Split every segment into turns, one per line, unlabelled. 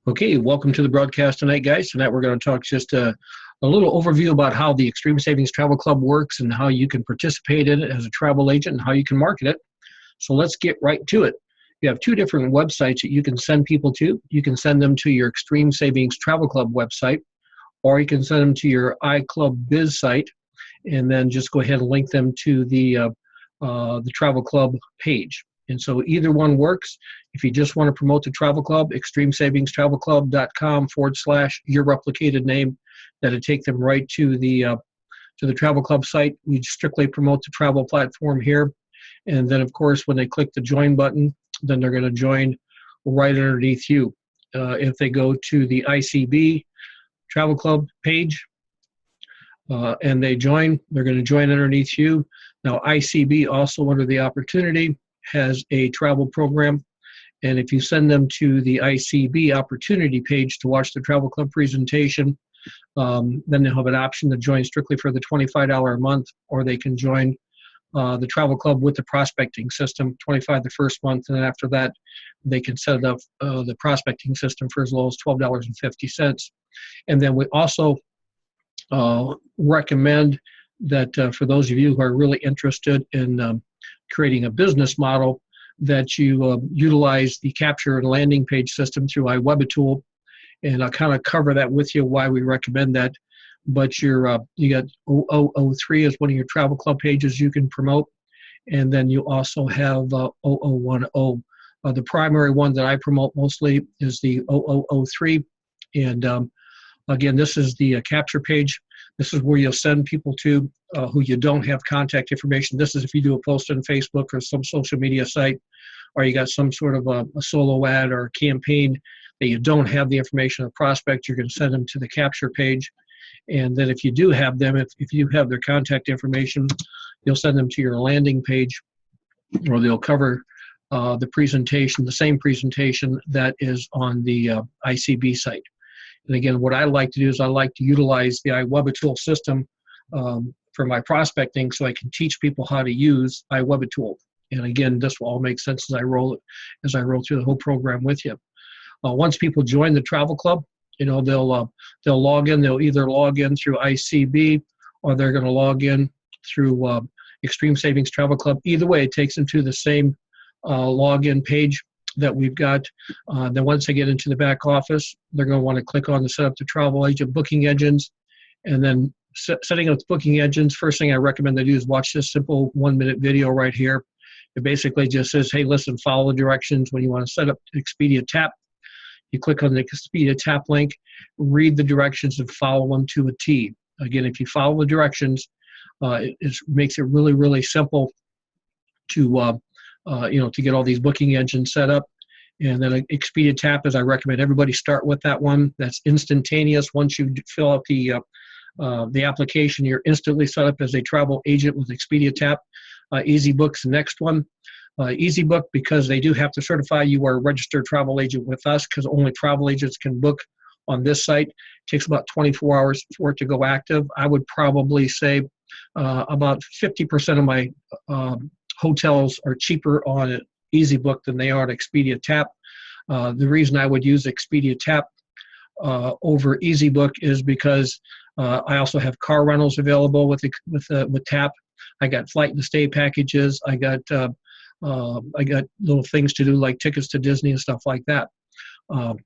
Okay, welcome to the broadcast tonight, guys. Tonight we're going to talk just a little overview about how the Extreme Savings Travel Club works and how you can participate in it as a travel agent and how you can market it. So let's get right to it. You have two different websites that you can send people to. You can send them to your Extreme Savings Travel Club website, or you can send them to your iClub Biz site, and then just go ahead and link them to the Travel Club page. And so either one works. If you just want to promote the travel club, extremeSavingsTravelClub.com/your replicated name. That'll take them right to the travel club site. We strictly promote the travel platform here. And then, of course, when they click the join button, then they're going to join right underneath you. If they go to the ICB Travel Club page and they join, they're going to join underneath you. Now, ICB also under the opportunity has a travel program, and if you send them to the ICB opportunity page to watch the travel club presentation, then they'll have an option to join strictly for the $25 a month, or they can join the travel club with the prospecting system, $25 the first month, and then after that they can set up the prospecting system for as low as $12.50. And then we also recommend that for those of you who are really interested in creating a business model, that you utilize the capture and landing page system through iWebitool, and I'll kind of cover that with you why we recommend that. But you got 003 as one of your travel club pages you can promote, and then you also have 0010. The primary one that I promote mostly is the 0003, and again, this is the capture page. This is where you'll send people to who you don't have contact information. This is if you do a post on Facebook or some social media site, or you got some sort of a solo ad or a campaign that you don't have the information of the prospect, you're going to send them to the capture page. And then if you do have them, if you have their contact information, you'll send them to your landing page, or they'll cover the presentation, the same presentation that is on the ICB site. And again, what I like to do is I like to utilize the iWebitool system for my prospecting, so I can teach people how to use iWebitool. And again, this will all make sense as I roll through the whole program with you. Once people join the travel club, they'll log in. They'll either log in through ICB, or they're going to log in through Extreme Savings Travel Club. Either way, it takes them to the same login page that we've got. Then once they get into the back office, they're going to want to click on the set up the travel agent booking engines. And then setting up the booking engines, first thing I recommend they do is watch this simple 1-minute video right here. It basically just says, hey, listen, follow the directions when you want to set up Expedia Tap. You click on the Expedia Tap link, read the directions, and follow them to a T. Again, if you follow the directions, it makes it really, really simple to get all these booking engines set up. And then Expedia Tap, as I recommend everybody start with that one. That's instantaneous. Once you fill out the application, you're instantly set up as a travel agent with Expedia Tap. EasyBook's the next one. EasyBook, because they do have to certify you are a registered travel agent with us, because only travel agents can book on this site. It takes about 24 hours for it to go active. I would probably say about 50% of my hotels are cheaper on EasyBook than they are on Expedia Tap. The reason I would use Expedia Tap over EasyBook is because I also have car rentals available with Tap. I got flight and stay packages. I got little things to do like tickets to Disney and stuff like that. And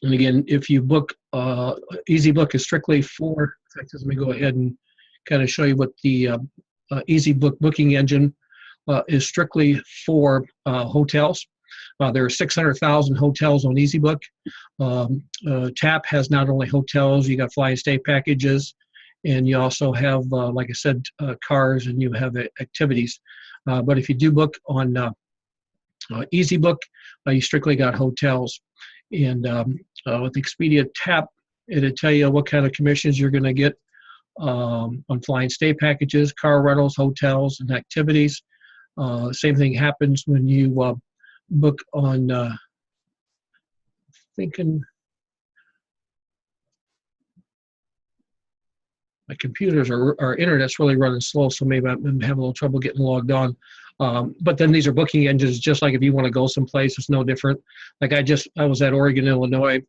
again, if you book, EasyBook is strictly for, in fact, let me go ahead and kind of show you what the EasyBook booking engine is strictly for hotels. There are 600,000 hotels on EasyBook. Tap has not only hotels, you got fly and stay packages, and you also have, like I said, cars, and you have activities. But if you do book on EasyBook, you strictly got hotels. And with Expedia Tap, it'll tell you what kind of commissions you're going to get on fly and stay packages, car rentals, hotels, and activities. Same thing happens when you book on, my computers our internet's really running slow, so maybe I'm having a little trouble getting logged on. But then these are booking engines, just like if you want to go someplace, it's no different. Like I was at Oregon, Illinois,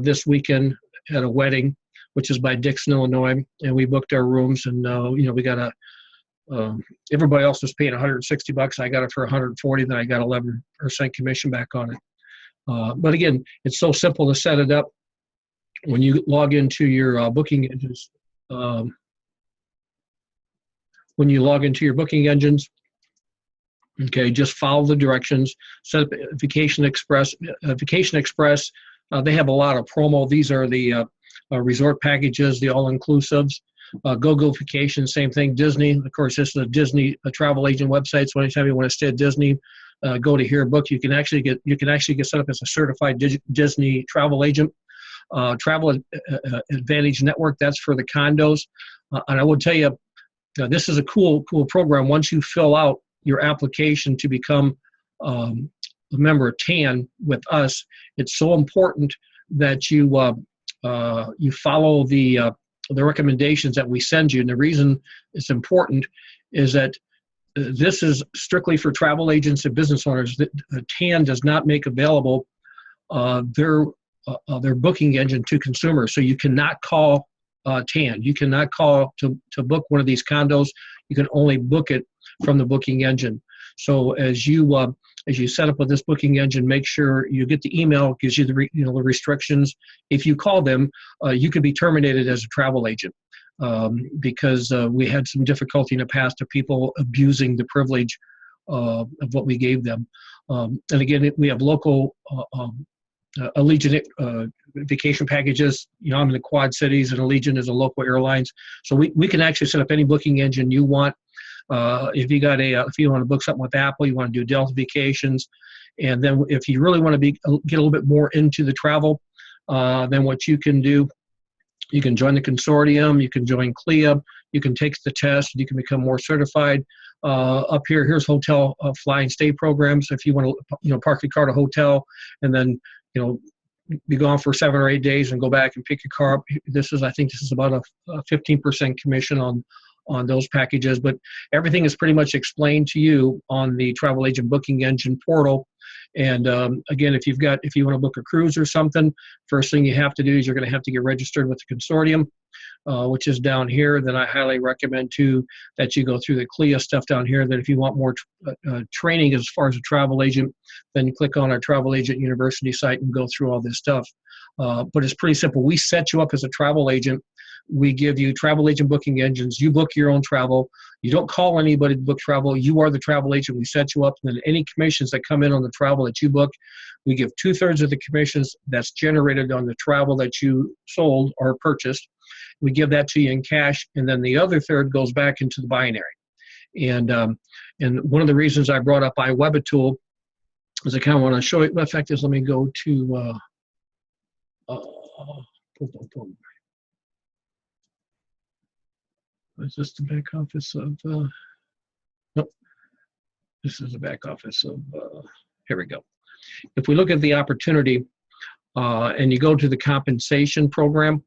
this weekend at a wedding, which is by Dixon, Illinois, and we booked our rooms, and we got a everybody else was paying $160. I got it for $140. Then I got 11% commission back on it. But again, it's so simple to set it up. When you log into your booking engines, okay, just follow the directions. Set up Vacation Express. Vacation Express, they have a lot of promo. These are the resort packages, the all-inclusives. GoGo Vacation, same thing. Disney, of course, this is a Disney travel agent website. So anytime you want to stay at Disney, go to here, book. You can actually get set up as a certified Disney travel agent. Travel Advantage Network, that's for the condos. And I will tell you, this is a cool program. Once you fill out your application to become a member of TAN with us, it's so important that you follow the recommendations that we send you. And the reason it's important is that this is strictly for travel agents and business owners. TAN does not make available their booking engine to consumers. So you cannot call TAN. You cannot call to book one of these condos. You can only book it from the booking engine. So as you set up with this booking engine, make sure you get the email, gives you the restrictions. If you call them, you could be terminated as a travel agent because we had some difficulty in the past of people abusing the privilege of what we gave them. And again, we have local Allegiant vacation packages. I'm in the Quad Cities, and Allegiant is a local airlines. So we can actually set up any booking engine you want. If you want to book something with Apple, you want to do Delta Vacations, and then if you really want to get a little bit more into the travel, then what you can do, you can join the consortium, you can join CLIA, you can take the test, you can become more certified. Up here's hotel fly and stay programs. If you want to park your car at a hotel and then be gone for 7 or 8 days and go back and pick your car up. I think this is about a 15% commission on those packages, but everything is pretty much explained to you on the Travel Agent Booking Engine portal. And again, if you want to book a cruise or something, first thing you have to do is you're going to have to get registered with the consortium, which is down here. Then I highly recommend too that you go through the CLIA stuff down here. That if you want more training as far as a travel agent, then you click on our Travel Agent University site and go through all this stuff. But it's pretty simple. We set you up as a travel agent. We give you travel agent booking engines. You book your own travel. You don't call anybody to book travel. You are the travel agent. We set you up. And then any commissions that come in on the travel that you book, we give 2/3 of the commissions that's generated on the travel that you sold or purchased. We give that to you in cash. And then the other third goes back into the binary. And one of the reasons I brought up iWebitool is I kind of want to show you. In fact, let me go to is this the back office of, nope, this is the back office of, here we go. If we look at the opportunity and you go to the compensation program,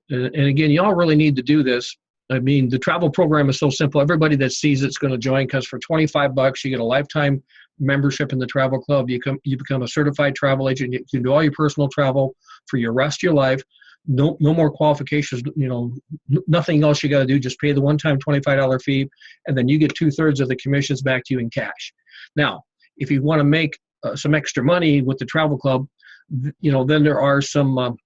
and again, y'all really need to do this. I mean, the travel program is so simple. Everybody that sees it's going to join, because for $25, you get a lifetime membership in the travel club. You become a certified travel agent. You can do all your personal travel for your rest of your life. No more qualifications, nothing else you got to do. Just pay the one-time $25 fee, and then you get 2/3 of the commissions back to you in cash. Now, if you want to make some extra money with the travel club, then there are some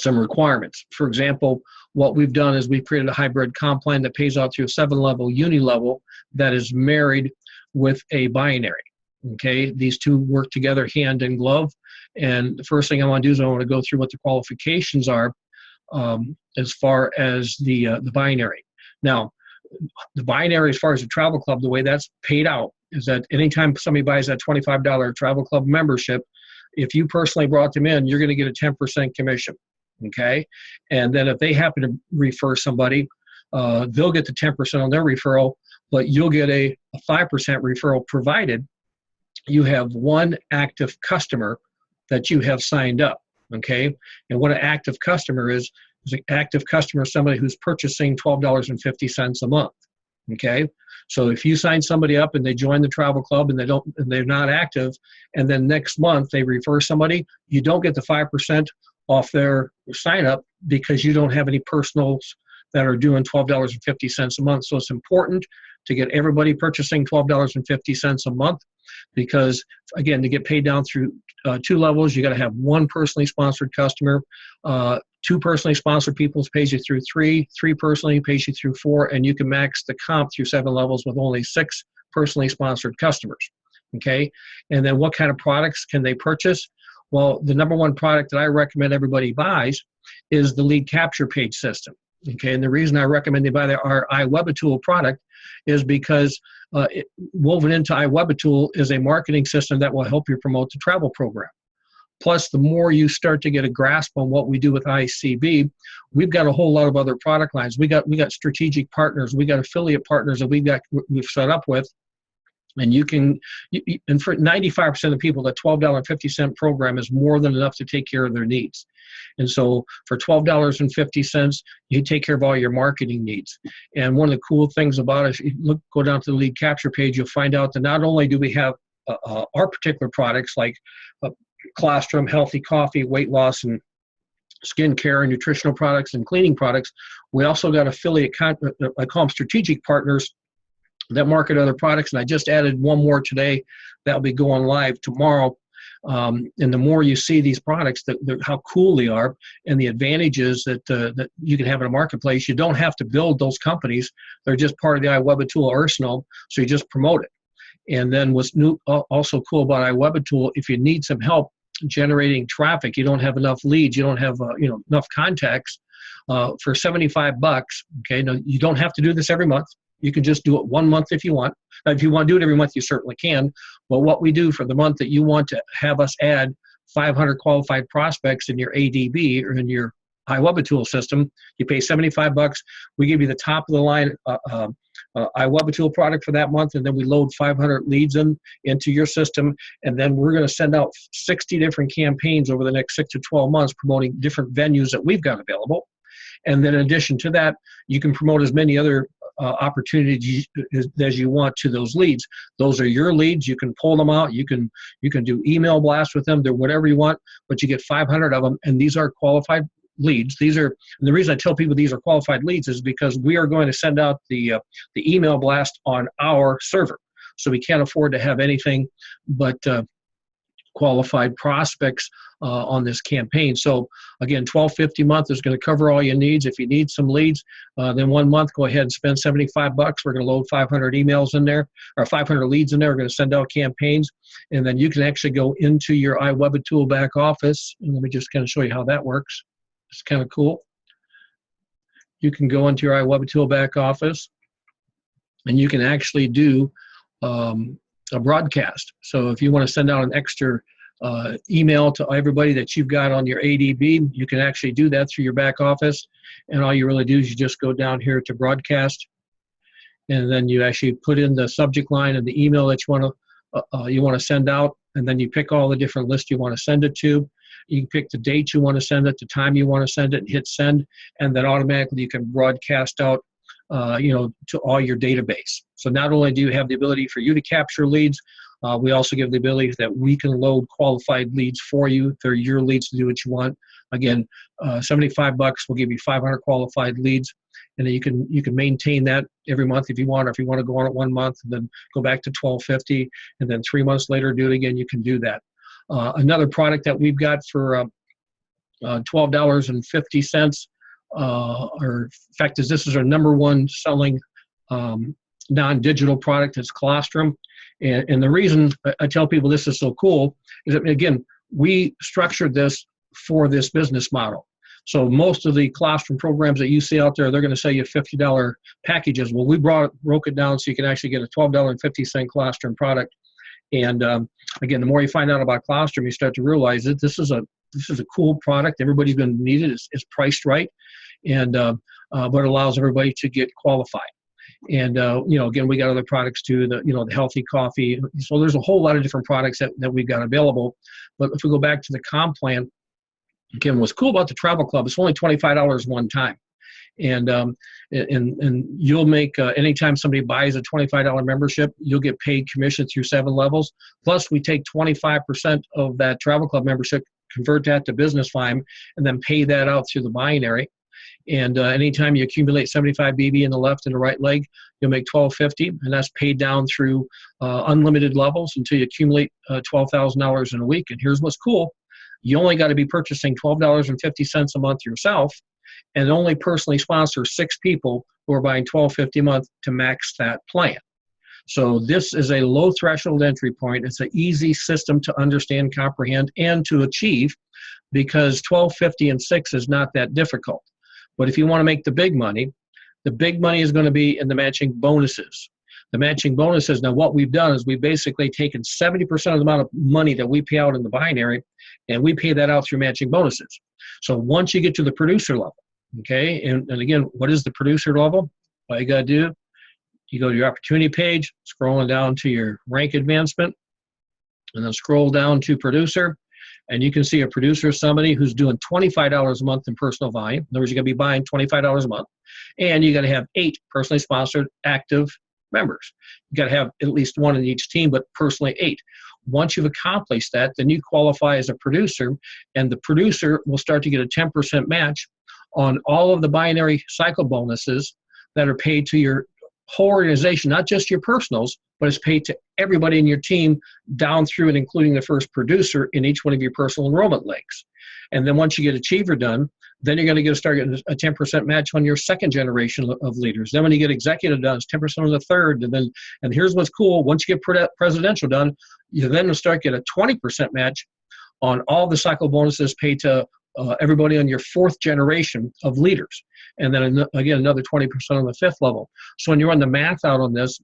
requirements. For example, what we've done is we've created a hybrid comp plan that pays out through a 7-level uni-level that is married with a binary. Okay, these two work together hand in glove. And the first thing I want to do is I want to go through what the qualifications are as far as the binary. Now, the binary, as far as the travel club, the way that's paid out is that anytime somebody buys that $25 travel club membership, if you personally brought them in, you're going to get a 10% commission. Okay, and then if they happen to refer somebody, they'll get the 10% on their referral, but you'll get a 5% referral provided you have one active customer that you have signed up, okay? And what an active customer is an active customer somebody who's purchasing $12.50 a month, okay? So if you sign somebody up and they join the travel club and they're not active, and then next month they refer somebody, you don't get the 5% off their sign up because you don't have any personals that are doing $12.50 a month. So it's important to get everybody purchasing $12.50 a month because, again, to get paid down through 2 levels, you got to have 1 personally sponsored customer, 2 personally sponsored people pays you through 3, 3 personally pays you through 4, and you can max the comp through 7 levels with only 6 personally sponsored customers. Okay, and then what kind of products can they purchase? Well, the number 1 product that I recommend everybody buys is the lead capture page system. Okay, and the reason I recommend they buy our iWebAtool product is because woven into iWebAtool is a marketing system that will help you promote the travel program. Plus, the more you start to get a grasp on what we do with ICB, we've got a whole lot of other product lines. We got strategic partners, we got affiliate partners that we've set up with. And and for 95% of the people, the $12.50 program is more than enough to take care of their needs. And so for $12.50, you take care of all your marketing needs. And one of the cool things about it, if you go down to the lead capture page, you'll find out that not only do we have our particular products like colostrum, healthy coffee, weight loss, and skincare and nutritional products and cleaning products, we also got affiliate, I call them strategic partners, that market other products, and I just added one more today that'll be going live tomorrow. And the more you see these products, how cool they are, and the advantages that you can have in a marketplace, you don't have to build those companies. They're just part of the iWebAtool arsenal, so you just promote it. And then what's also cool about iWebAtool, if you need some help generating traffic, you don't have enough leads, you don't have enough contacts, for $75. Okay, now you don't have to do this every month. You can just do it 1 month if you want. Now, if you want to do it every month, you certainly can. But what we do for the month that you want to have us add 500 qualified prospects in your ADB or in your iWebAtool system, you pay $75. We give you the top of the line iWebAtool product for that month, and then we load 500 leads into your system, and then we're going to send out 60 different campaigns over the next 6 to 12 months promoting different venues that we've got available. And then in addition to that, you can promote as many other opportunities as you want to those leads. Those are your leads. You can pull them out. You can do email blasts with them. Do whatever you want, but you get 500 of them, and these are qualified leads. And the reason I tell people these are qualified leads is because we are going to send out the email blast on our server. So we can't afford to have anything but qualified prospects on this campaign. So again, $12.50 a month is going to cover all your needs. If you need some leads, then 1 month, go ahead and spend $75. We're going to load 500 emails in there, or 500 leads in there. We're going to send out campaigns, and then you can actually go into your iWebAtool back office. And let me just kind of show you how that works. It's kind of cool. You can go into your iWebAtool back office, and you can actually do a broadcast. So if you want to send out an extra email to everybody that you've got on your ADB, you can actually do that through your back office. And all you really do is you just go down here to broadcast, and then you actually put in the subject line and the email that you want to send out, and then you pick all the different lists you want to send it to. You can pick the date you want to send it, the time you want to send it, and hit send, and then automatically you can broadcast out to all your database. So not only do you have the ability for you to capture leads, we also give the ability that we can load qualified leads for you. They're your leads to do what you want. Again, $75 will give you 500 qualified leads, and then you can maintain that every month if you want, or if you want to go on it 1 month and then go back to $12.50, and then 3 months later do it again, you can do that. Another product that we've got for $12.50, or in fact, this is our number 1 selling non-digital product. It's colostrum. And the reason I tell people this is so cool is that, again, we structured this for this business model. So most of the colostrum programs that you see out there, they're going to sell you $50 packages. Well, we broke it down so you can actually get a $12.50 colostrum product. And again, the more you find out about colostrum, you start to realize that this is a cool product. Everybody's going to need it. It's priced right, and but it allows everybody to get qualified. And again, we got other products too. The healthy coffee. So there's a whole lot of different products that we've got available. But if we go back to the comp plan, again, what's cool about the travel club, it's only $25 one time. And you'll make, anytime somebody buys a $25 membership, you'll get paid commission through 7 levels. Plus, we take 25% of that travel club membership convert that to business volume, and then pay that out through the binary. And anytime you accumulate 75 BB in the left and the right leg, you'll make 1250, and that's paid down through unlimited levels until you accumulate $12,000 in a week. And here's what's cool. You only got to be purchasing $12.50 a month yourself, and only personally sponsor 6 people who are buying $12.50 a month to max that plan. So this is a low threshold entry point. It's an easy system to understand, comprehend, and to achieve, because $12.50 and 6 is not that difficult. But if you want to make the big money is going to be in the matching bonuses. The matching bonuses, now what we've done is we've basically taken 70% of the amount of money that we pay out in the binary, and we pay that out through matching bonuses. So once you get to the producer level, okay, and again, what is the producer level? All you got to do, you go to your opportunity page, scrolling down to your rank advancement, and then scroll down to producer. And you can see a producer is somebody who's doing $25 a month in personal volume. In other words, you're going to be buying $25 a month. And you got to have 8 personally sponsored active members. You got to have at least 1 in each team, but personally 8. Once you've accomplished that, then you qualify as a producer, and the producer will start to get a 10% match on all of the binary cycle bonuses that are paid to your whole organization, not just your personals, but it's paid to everybody in your team down through and including the first producer in each one of your personal enrollment legs. And then once you get Achiever done, then you're going to start getting a 10% match on your second generation of leaders. Then when you get Executive done, it's 10% on the third. And here's what's cool. Once you get Presidential done, you then will start getting a 20% match on all the cycle bonuses paid to everybody on your 4th generation of leaders. And then again, another 20% on the 5th level. So when you run the math out on this,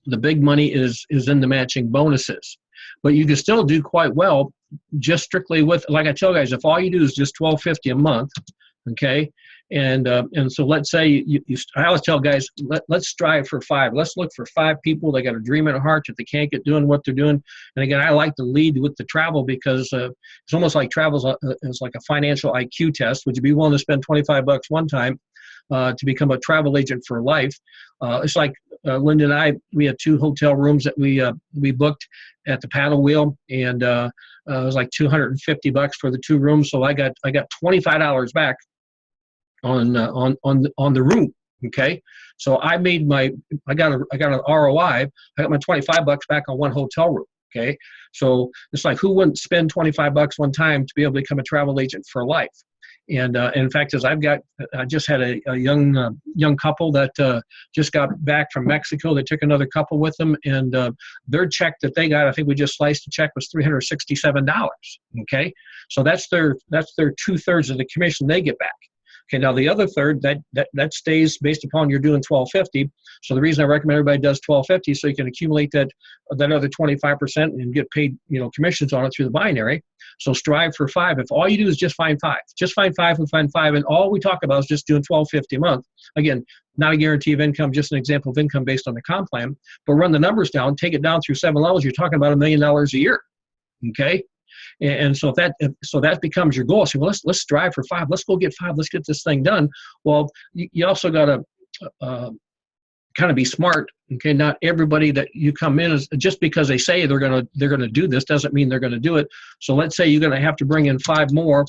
the big money is in the matching bonuses. But you can still do quite well just strictly with, like I tell guys, if all you do is just $12.50 a month, okay, and so let's say I always tell guys, let's strive for 5. Let's look for 5 people that got a dream in their heart that they can't get doing what they're doing. And again, I like to lead with the travel, because it's almost like travel is like a financial IQ test. Would you be willing to spend $25 one time to become a travel agent for life? It's like Linda and I, we had 2 hotel rooms that we booked at the Paddle Wheel, and it was like $250 for the 2 rooms. So I got $25 back on the room. Okay, so I got an ROI. I got my $25 back on 1 hotel room. Okay, so it's like, who wouldn't spend $25 one time to be able to become a travel agent for life? And in fact, I just had a young couple that just got back from Mexico. They took another couple with them, and their check that they got, I think we just sliced the check, was $367. Okay, so that's their 2/3 of the commission they get back. Okay, now the other third, that stays based upon you're doing $12.50. So the reason I recommend everybody does $12.50, so you can accumulate that other 25% and get paid, commissions on it through the binary. So strive for 5. If all you do is just find 5, and all we talk about is just doing $12.50 a month. Again, not a guarantee of income, just an example of income based on the comp plan. But run the numbers down, take it down through 7 levels. You're talking about $1 million a year. Okay. And so that becomes your goal. So, well, let's strive for 5. Let's go get 5. Let's get this thing done. Well, you also got to kind of be smart. Okay, not everybody that you come in is just because they say they're gonna do this doesn't mean they're gonna do it. So let's say you're gonna have to bring in 5 more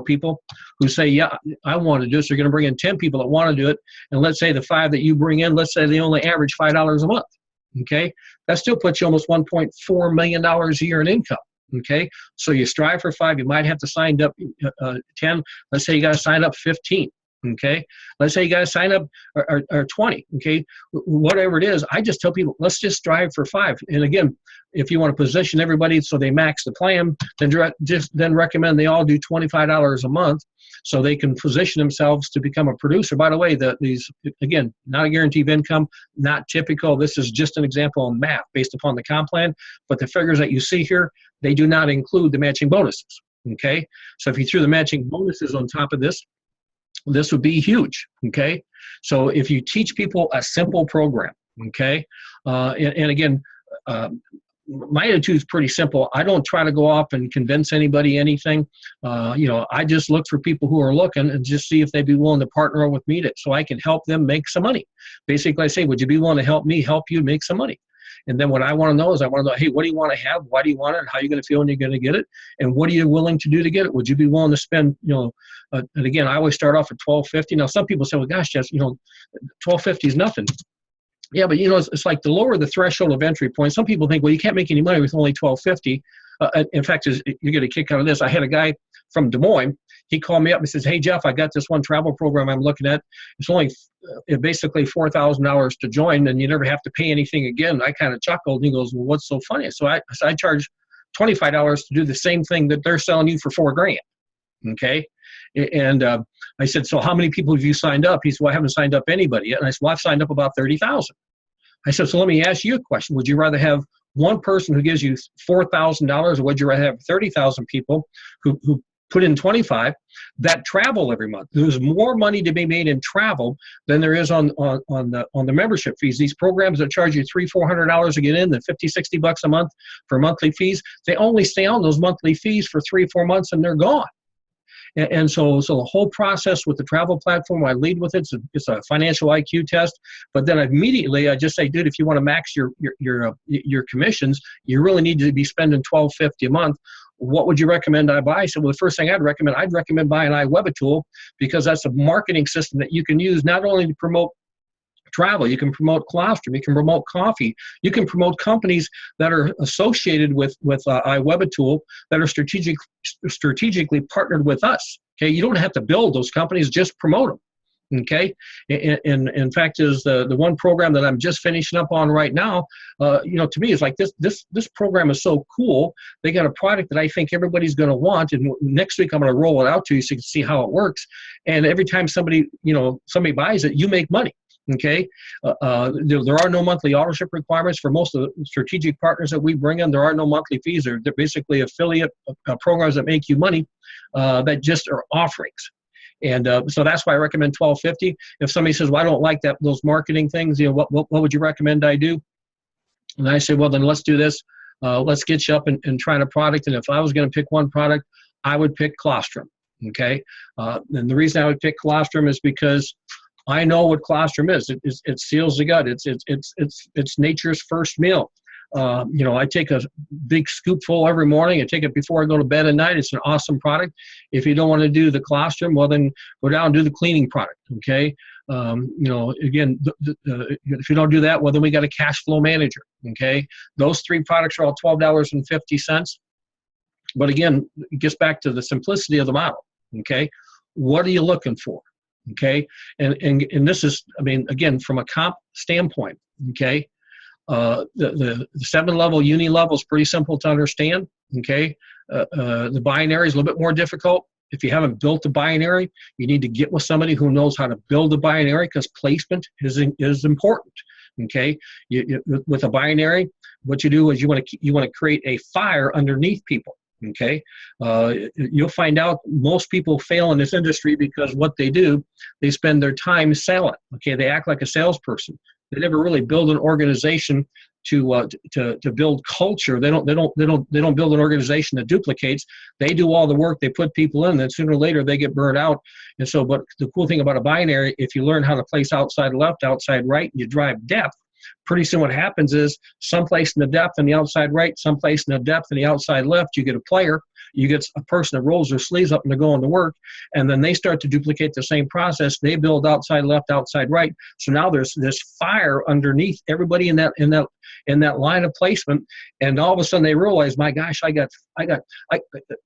people who say, yeah, I want to do this. You're gonna bring in 10 people that want to do it, and let's say the 5 that you bring in, let's say they only average $5 a month. Okay, that still puts you almost $1.4 million a year in income. Okay, so you strive for 5. You might have to sign up 10. Let's say you got to sign up 15. Okay, let's say you got to sign up or 20. Okay, whatever it is, I just tell people, let's just strive for 5. And again, if you want to position everybody so they max the plan, then recommend they all do $25 a month, so they can position themselves to become a producer. By the way, these, again, not a guarantee of income, not typical. This is just an example of math based upon the comp plan, but the figures that you see here, they do not include the matching bonuses. Okay, so if you threw the matching bonuses on top of this would be huge. Okay, so if you teach people a simple program, okay, and again, my attitude is pretty simple. I don't try to go off and convince anybody anything. I just look for people who are looking and just see if they'd be willing to partner with me so I can help them make some money. Basically, I say, would you be willing to help me help you make some money? And then what I want to know is I want to know, hey, what do you want to have? Why do you want it? How are you going to feel when you're going to get it? And what are you willing to do to get it? Would you be willing to spend, and again, I always start off at $12.50. Now, some people say, well, gosh, Jess, $12.50 is nothing. Yeah, but it's like the lower the threshold of entry point. Some people think, well, you can't make any money with only $12.50. In fact, you get a kick out of this. I had a guy from Des Moines. He called me up and says, hey, Jeff, I got this one travel program I'm looking at. It's only basically $4,000 to join, and you never have to pay anything again. I kind of chuckled, and he goes, well, what's so funny? So I charge $25 to do the same thing that they're selling you for $4,000. Okay. And I said, so how many people have you signed up? He said, well, I haven't signed up anybody yet. And I said, well, I've signed up about 30,000. I said, so let me ask you a question. Would you rather have one person who gives you $4,000, or would you rather have 30,000 people who put in 25 that travel every month? There's more money to be made in travel than there is on the membership fees. These programs that charge you $300-400 to get in, the $50-60 a month for monthly fees, they only stay on those monthly fees for 3-4 months and they're gone. And so the whole process with the travel platform, I lead with it. It's a financial IQ test. But then immediately I just say, dude, if you want to max your commissions, you really need to be spending $12.50 a month. What would you recommend I buy? I said, well, the first thing I'd recommend buying iWebitool, because that's a marketing system that you can use not only to promote travel, you can promote colostrum, you can promote coffee, you can promote companies that are associated with iWebitool that are strategically partnered with us. Okay, you don't have to build those companies, just promote them. Okay, and in fact, is the one program that I'm just finishing up on right now. To me, it's like this program is so cool. They got a product that I think everybody's going to want, and next week I'm going to roll it out to you so you can see how it works. And every time somebody buys it, you make money. Okay, there are no monthly authorship requirements for most of the strategic partners that we bring in. There are no monthly fees. They're basically affiliate programs that make you money that just are offerings. And so that's why I recommend $12.50. If somebody says, well, I don't like those marketing things, what would you recommend I do? And I say, well, then let's do this. Let's get you up and try a product. And if I was going to pick one product, I would pick colostrum. Okay, and the reason I would pick colostrum is because I know what colostrum is. It seals the gut. It's nature's first meal. I take a big scoopful every morning. I take it before I go to bed at night. It's an awesome product. If you don't want to do the colostrum, well, then go down and do the cleaning product. Okay. Again, if you don't do that, well, then we got a cash flow manager. Okay. Those three products are all $12.50. But again, it gets back to the simplicity of the model. Okay. What are you looking for? Okay, and this is, again, from a comp standpoint, okay, the 7-level uni level is pretty simple to understand. Okay, the binary is a little bit more difficult. If you haven't built a binary, you need to get with somebody who knows how to build a binary, because placement is important. Okay, with a binary, what you do is you want to create a fire underneath people. Okay, you'll find out most people fail in this industry because what they do, they spend their time selling. Okay, they act like a salesperson. They never really build an organization to build culture. They don't build an organization that duplicates. They do all the work. They put people in. Then sooner or later they get burned out. And so, but the cool thing about a binary, if you learn how to place outside left, outside right, and you drive depth, pretty soon what happens is someplace in the depth and the outside right, someplace in the depth and the outside left, you get a player, you get a person that rolls their sleeves up and they're going to work, and then they start to duplicate the same process. They build outside left, outside right. So now there's this fire underneath everybody in that line of placement, and all of a sudden they realize, my gosh, the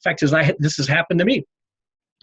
fact is, this has happened to me.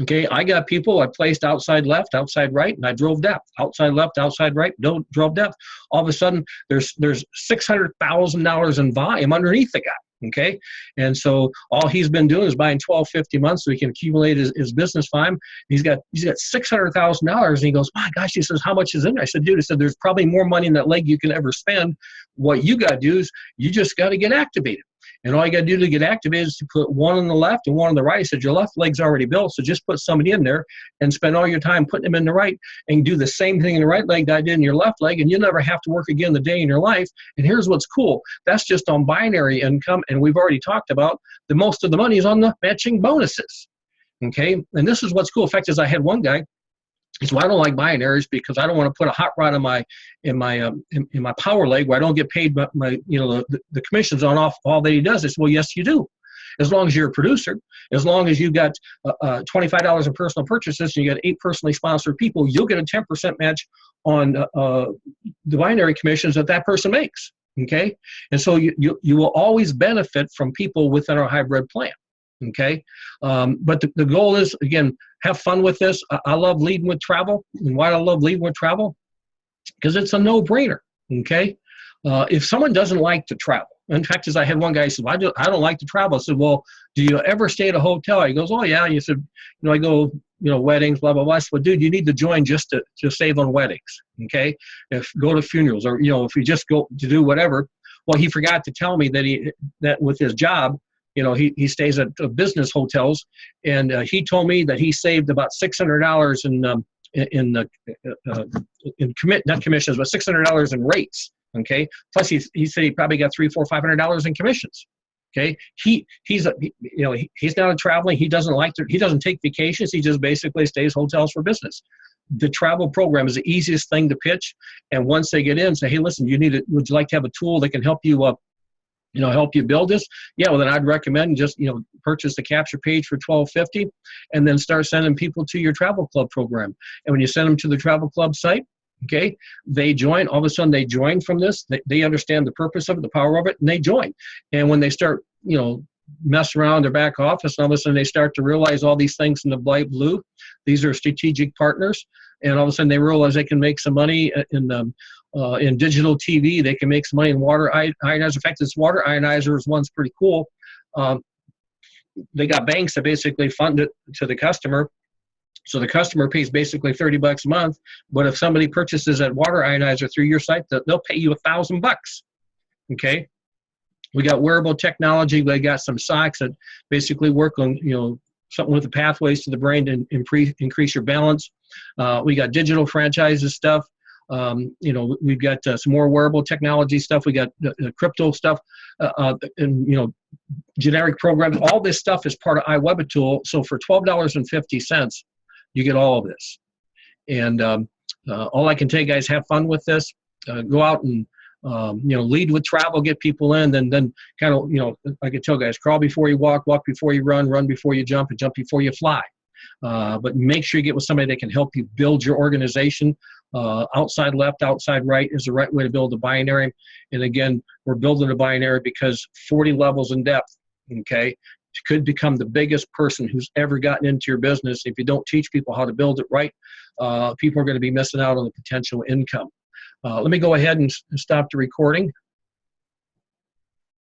Okay, I got people I placed outside left, outside right, and I drove depth. Outside left, outside right, drove depth. All of a sudden, there's $600,000 in volume underneath the guy. Okay, and so all he's been doing is buying $12.50 a month so he can accumulate his business volume. He's got $600,000, and he goes, my gosh, he says, how much is in there? I said, dude, I said, there's probably more money in that leg you can ever spend. What you got to do is you just got to get activated. And all you got to do to get activated is to put one on the left and one on the right. I said, your left leg's already built, so just put somebody in there and spend all your time putting them in the right, and do the same thing in the right leg that I did in your left leg, and you'll never have to work again the day in your life. And here's what's cool. That's just on binary income, and we've already talked about the most of the money is on the matching bonuses. Okay, and this is what's cool. In fact, is I had one guy, So I don't like binaries because I don't want to put a hot rod in my power leg where I don't get paid my the commissions on off all that he does. It's, well, yes, you do. As long as you're a producer, as long as you got $25 in personal purchases and you got 8 personally sponsored people, you'll get a 10% match on the binary commissions that person makes. Okay, and so you will always benefit from people within our hybrid plan. Okay, but the goal is, again, have fun with this. I love leading with travel. And why do I love leading with travel? Because it's a no-brainer. Okay, if someone doesn't like to travel, in fact, as I had one guy say, well, I don't like to travel. I said, well, do you ever stay at a hotel? He goes, oh yeah. And you said, I go, weddings, blah blah blah. I said, well, dude, you need to join just to save on weddings. Okay, if go to funerals, or if you just go to do whatever. Well, he forgot to tell me that with his job, he stays at business hotels, and he told me that he saved about $600 not commissions, but $600 in rates. Okay, plus he said he probably got $300, $400, $500 in commissions. Okay, he's not traveling. He doesn't take vacations. He just basically stays hotels for business. The travel program is the easiest thing to pitch, and once they get in, say, hey, listen, would you like to have a tool that can help you help you build this? Yeah, well, then I'd recommend just, purchase the capture page for $12.50 and then start sending people to your travel club program. And when you send them to the travel club site, okay, they join. All of a sudden they join from this. They understand the purpose of it, the power of it, and they join. And when they start, mess around their back office, and all of a sudden they start to realize all these things in the light blue, these are strategic partners. And all of a sudden they realize they can make some money in digital TV. They can make some money in water ionizer. In fact, this water ionizer one's pretty cool. They got banks that basically fund it to the customer. So the customer pays basically $30 a month. But if somebody purchases that water ionizer through your site, they'll pay you $1,000. Okay. We got wearable technology. We got some socks that basically work on, something with the pathways to the brain to increase your balance. We got digital franchises stuff. We've got some more wearable technology stuff. We got crypto stuff, and generic programs. All this stuff is part of iWebitool. So for $12.50, you get all of this. And all I can tell you guys, have fun with this. Go out and lead with travel, get people in, then kind of I could tell guys, crawl before you walk before you run before you jump, and jump before you fly. But make sure you get with somebody that can help you build your organization. Outside left, outside right is the right way to build a binary. And again, we're building a binary because 40 levels in depth, okay, could become the biggest person who's ever gotten into your business. If you don't teach people how to build it right, people are going to be missing out on the potential income. Let me go ahead and stop the recording.